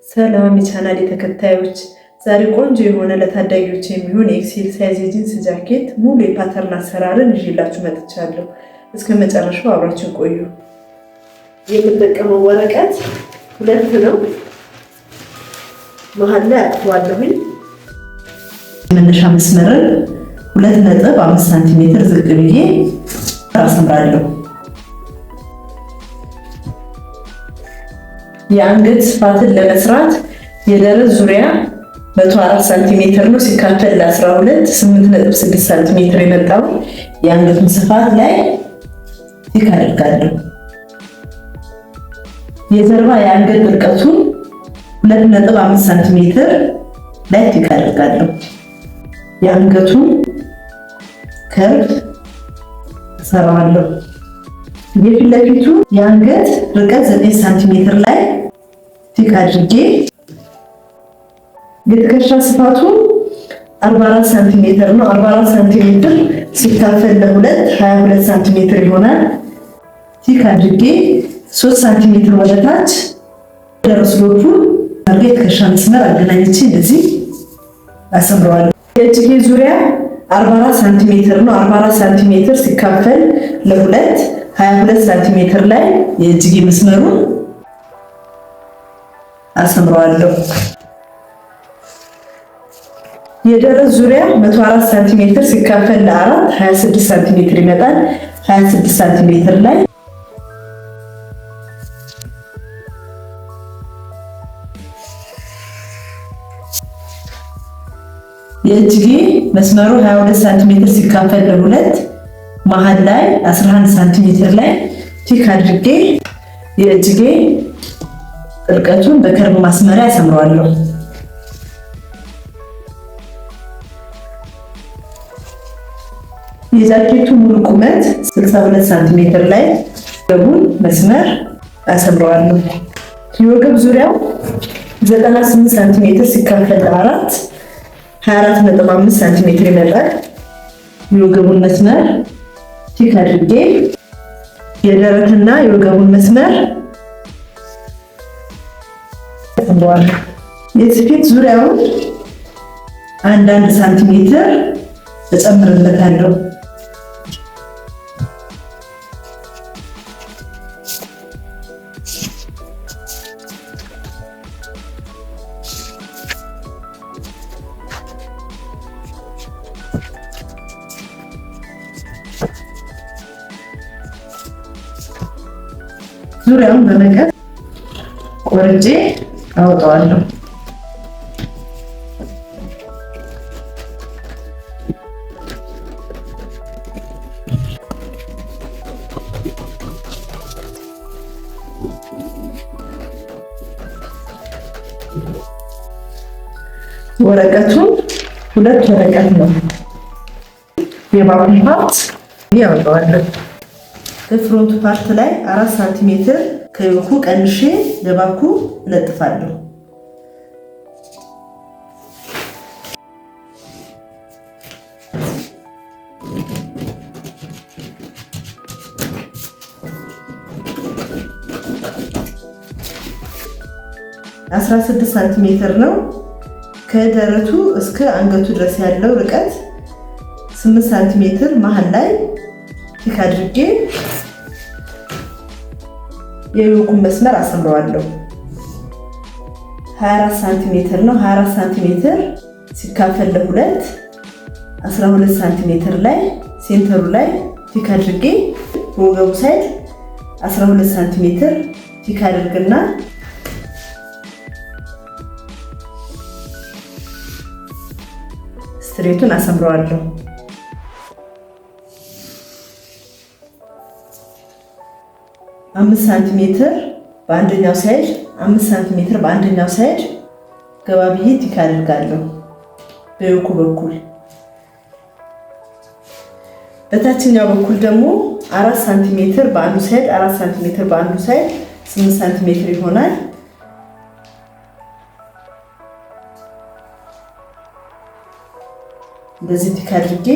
ሰላም የቻናሌ ተከታዮች፣ ዛሬ ቆንጆ የሆነ ለታዳጊዎች የሚሆን ኤክሴል ሳይዝ የጂንስ ጃኬት ሙሉ የፓተርን አሰራርን ይዤላችሁ መጥቻለሁ። እስከ መጨረሻው አብራችን ቆዩ። የምጠቀመው ወረቀት 2 ነው። መሀል ላይ አጥፏለሁኝ። መነሻ መስመርን 2.5 ሳንቲሜትር ዝቅ ብዬ አሰምራለሁ። የአንገት ስፋትን ለመስራት የደረት ዙሪያ 104 ሳንቲሜትር ነው። ሲካፈል ለ12 8.6 ሳንቲሜትር የመጣው የአንገቱን ስፋት ላይ ቲክ አደርጋለሁ። የጀርባ የአንገት ጥልቀቱን 2.5 ሳንቲሜትር ላይ ቲክ አደርጋለሁ። የአንገቱን ከርቭ እሰራዋለሁ። የፊት ለፊቱ የአንገት ርቀት 9 ሳንቲሜትር ላይ ቲክ አድርጌ የትከሻ ስፋቱ 44 ሳንቲሜትር ነው። 44 ሳንቲሜትር ሲካፈል ለ2 22 ሳንቲሜትር ይሆናል። ቲክ አድርጌ 3 ሳንቲሜትር ወደታች ደረስሎቹ አድርጌ የትከሻ መስመር አገናኝቼ እንደዚህ አሰምረዋለሁ። የእጅጌ ዙሪያ 44 ሳንቲሜትር ነው። 44 ሳንቲሜትር ሲካፈል ለ2 22 ሳንቲሜትር ላይ የእጅጌ መስመሩን አሰምረዋለሁ። የደረት ዙሪያ 104 ሳንቲሜትር ሲካፈል ለ4 26 ሳንቲሜትር ይመጣል። 26 ሳንቲሜትር ላይ የእጅጌ መስመሩ 22 ሳንቲሜትር ሲካፈል ለ2 መሃል ላይ 11 ሳንቲሜትር ላይ ቲክ አድርጌ የእጅጌ ጥልቀቱን በከርብ ማስመሪያ አሰምረዋለሁ። የጃኬቱ ሙሉ ቁመት 62 ሳንቲሜትር ላይ ወገቡን መስመር አሰምረዋለሁ። የወገብ ዙሪያው 98 ሳንቲሜትር ሲካፈል ለ4 24.5 ሳንቲሜትር ይመጣል። የወገቡን መስመር ቲክ አድርጌ የደረትና የወገቡን መስመር አሰምረዋለሁ። የስፌት ዙሪያውን 1 ሳንቲሜትር እጨምርለታለሁ። ዙሪያውን በመቀስ ቆርጬ አወጣዋለሁ። ወረቀቱን 2 ወረቀት ነው። የባኩን ፓርት ያወጣዋለሁ። ከፍሮንቱ ፓርት ላይ 4 ሳንቲሜትር ከዮኩ ቀንሼ ለባኩ እለጥፋለሁ። አስራ 16 ሳንቲሜትር ነው። ከደረቱ እስከ አንገቱ ድረስ ያለው ርቀት 8 ሳንቲሜትር መሃል ላይ ቲክ አድርጌ የዮኩን መስመር አሰምረዋለሁ። 24 ሳንቲሜትር ነው። 24 ሳንቲሜትር ሲካፈል ለ2 12 ሳንቲሜትር ላይ ሴንተሩ ላይ ቲክ አድርጌ በወገቡ ሳይድ 12 ሳንቲሜትር ቲክ አድርግና ስትሬቱን አሰምረዋለሁ። 5 ሳንቲሜትር በአንደኛው ሳይድ 5 ሳንቲሜትር በአንደኛው ሳይድ ገባ ብዬ ቲክ አደርጋለሁ። በዮኩ በኩል በታችኛው በኩል ደግሞ 4 ሳንቲሜትር በአንዱ ሳይድ 4 ሳንቲሜትር በአንዱ ሳይድ 8 ሳንቲሜትር ይሆናል። በዚህ ቲክ አድርጌ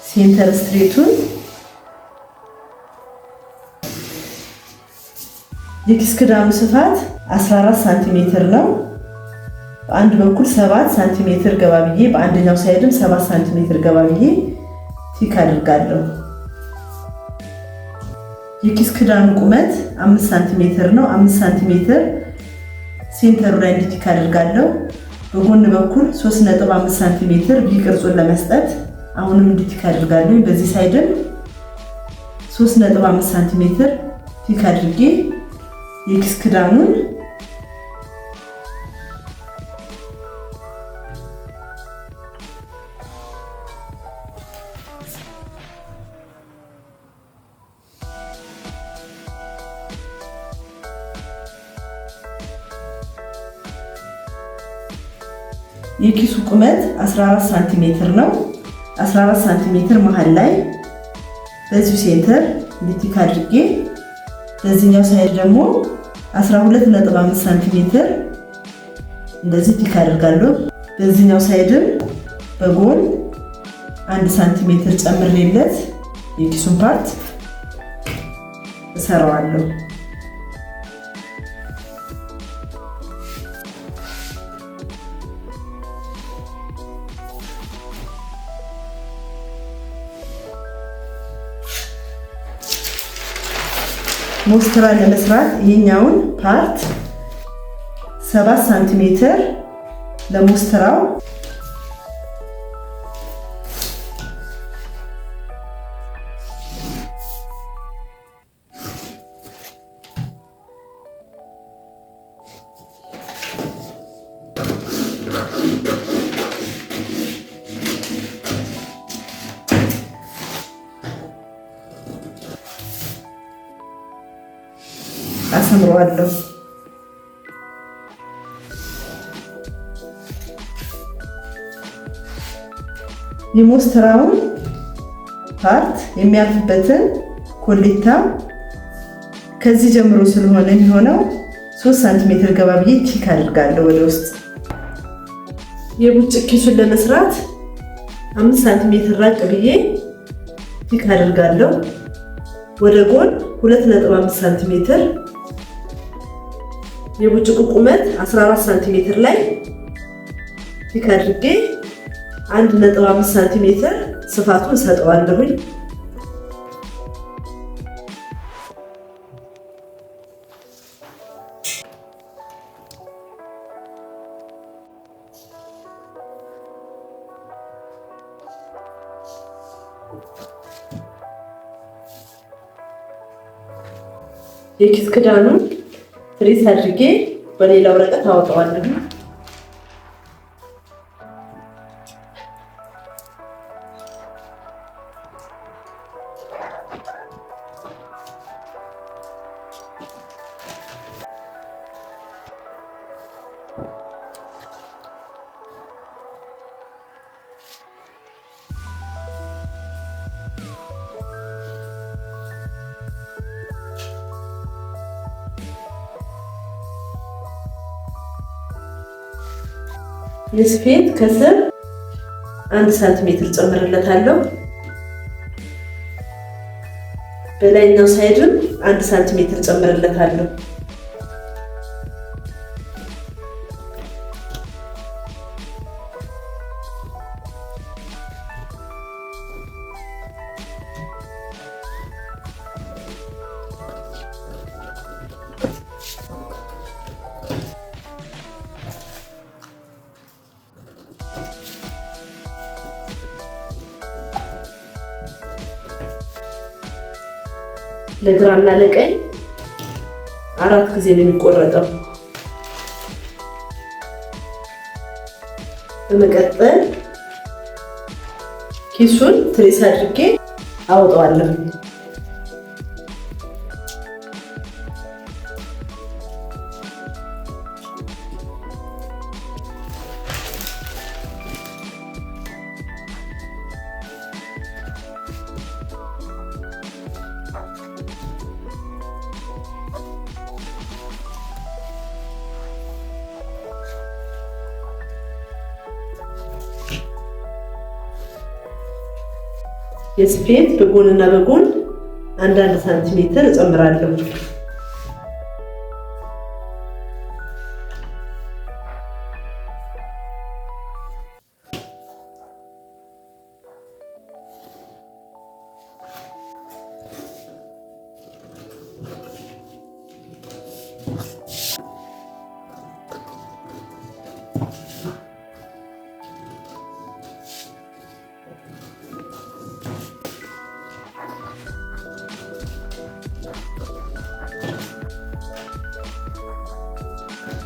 ሴንተር ስትሬቱን የኪስ ክዳኑ ስፋት 14 ሳንቲሜትር ነው። በአንድ በኩል 7 ሳንቲሜትር ገባ ብዬ በአንደኛው ሳይድም 7 ሳንቲሜትር ገባ ብዬ ቲክ አድርጋለሁ። የኪስ ክዳኑ ቁመት 5 ሳንቲሜትር ነው። 5 ሳንቲሜትር ሴንተሩ ላይ ቲክ አድርጋለሁ። በጎን በኩል 3.5 ሳንቲሜትር ቪ ቅርጹን ለመስጠት አሁንም ቲክ አድርጋለሁ። በዚህ ሳይድም 3.5 ሳንቲሜትር ቲክ አድርጌ የኪስ ክዳኑን የኪሱ ቁመት 14 ሳንቲሜትር ነው። 14 ሳንቲሜትር መሃል ላይ በዚህ ሴንተር ቲክ አድርጌ በዚህኛው ሳይድ ደግሞ 12.5 ሳንቲሜትር እንደዚህ ቲክ አድርጋለሁ። በዚህኛው ሳይድም በጎን 1 ሳንቲሜትር ጨምሬለት የኪሱን ፓርት እሰራዋለሁ። ሞስትራ ለመስራት ይሄኛውን ፓርት 7 ሳንቲሜትር ለሞስትራው አሰምረዋለሁ። የሞስትራውን ፓርት የሚያልፍበትን ኮሌታ ከዚህ ጀምሮ ስለሆነ የሚሆነው 3 ሳንቲሜትር ገባ ብዬ ቲክ አድርጋለሁ ወደ ውስጥ። የቡጭቅ ኪሱን ለመስራት 5 ሳንቲሜትር ራቅ ብዬ ቲክ አድርጋለሁ። ወደ ጎን 2.5 ሳንቲሜትር የቡጭቁ ቁመት 14 ሳንቲሜትር ላይ ቲክ አድርጌ 1.5 ሳንቲሜትር ስፋቱን ሰጠዋለሁኝ። የኪስ ክዳኑን ትሬስ አድርጌ በሌላ ወረቀት አወጣዋለሁ። የስፌት ከስር 1 ሳንቲሜትር ጨምርለታለሁ። በላይኛው ሳይድም 1 ሳንቲሜትር ጨምርለታለሁ። ለግራና ለቀኝ 4 ጊዜ ነው የሚቆረጠው። በመቀጠል ኪሱን ትሬስ አድርጌ አወጣዋለሁ። የስፌት በጎንና በጎን 1 ሳንቲሜትር እጨምራለሁ።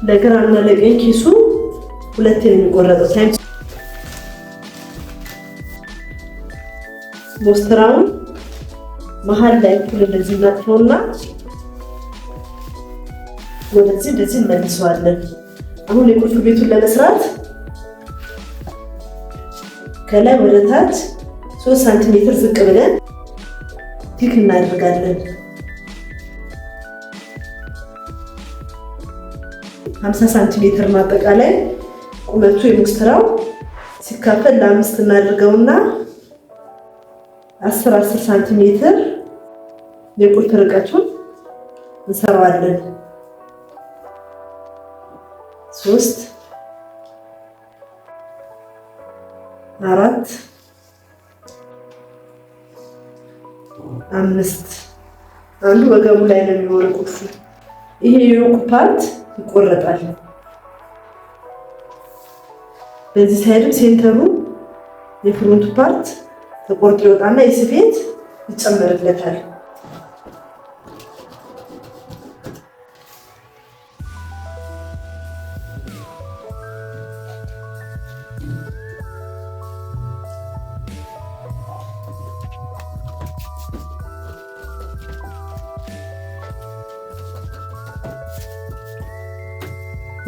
ለግራና ለቀኝ ኪሱ ሁለት የሚቆረጠው ታይም ሞስትራውን መሃል ላይ እኩል እንደዚህ እናጥፈውና ወደዚህ እንደዚህ እንመልሰዋለን። አሁን የቁልፍ ቤቱን ለመስራት ከላይ ወደ ታች 3 ሳንቲሜትር ዝቅ ብለን ቲክ እናደርጋለን። 50 ሳንቲሜትር ማጠቃላይ ቁመቱ የሞስትራው ሲካፈል ለ5 እናድርገውና 10 ሳንቲሜትር የቁልፍ ርቀቱን እንሰራዋለን። 3 4 5 አንዱ ወገቡ ላይ ነው የሚሆነው ቁልፉ። ይሄ የዮኩ ፓርት ይቆረጣል። በዚህ ሳይድም ሴንተሩ የፍሮንቱ ፓርት ተቆርጦ ይወጣና የስፌት ይጨመርለታል።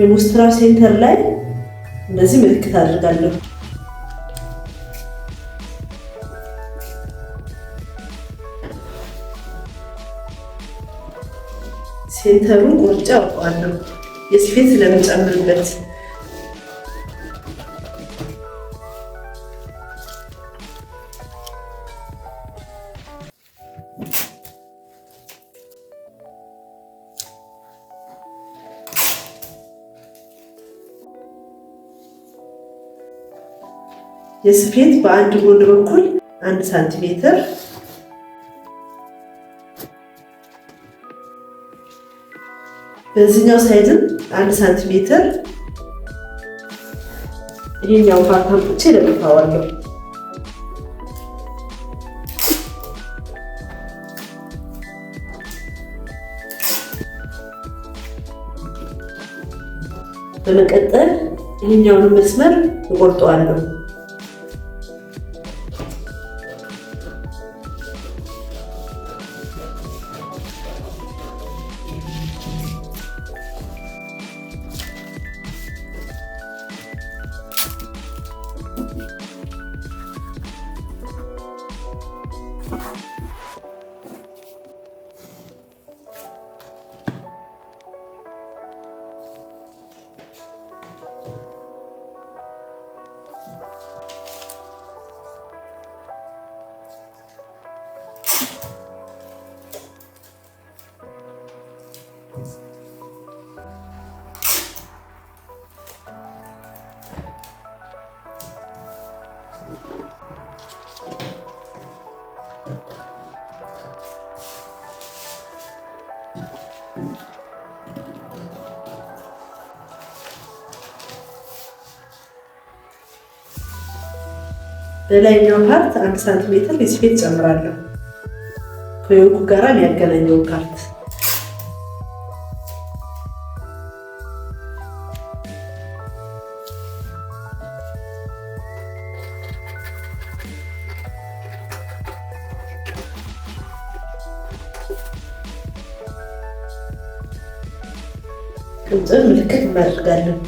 የሞስትራው ሴንተር ላይ እንደዚህ ምልክት አድርጋለሁ። ሴንተሩን ቆርጬ አውቀዋለሁ የስፌት ስለምጨምርበት። የስፌት በአንድ ጎን በኩል 1 ሳንቲሜትር በዚህኛው ሳይድም 1 ሳንቲሜትር ይሄኛው ፓርት አምጥቼ ለጥፋዋለሁ። በመቀጠል ይሄኛውን መስመር እቆርጠዋለሁ። በላይኛው ፓርት 1 ሳንቲሜትር የስፌት ጨምራለሁ። ከዮኩ ጋር የሚያገናኘው ፓርት ቅንጭብ ምልክት እናደርጋለን።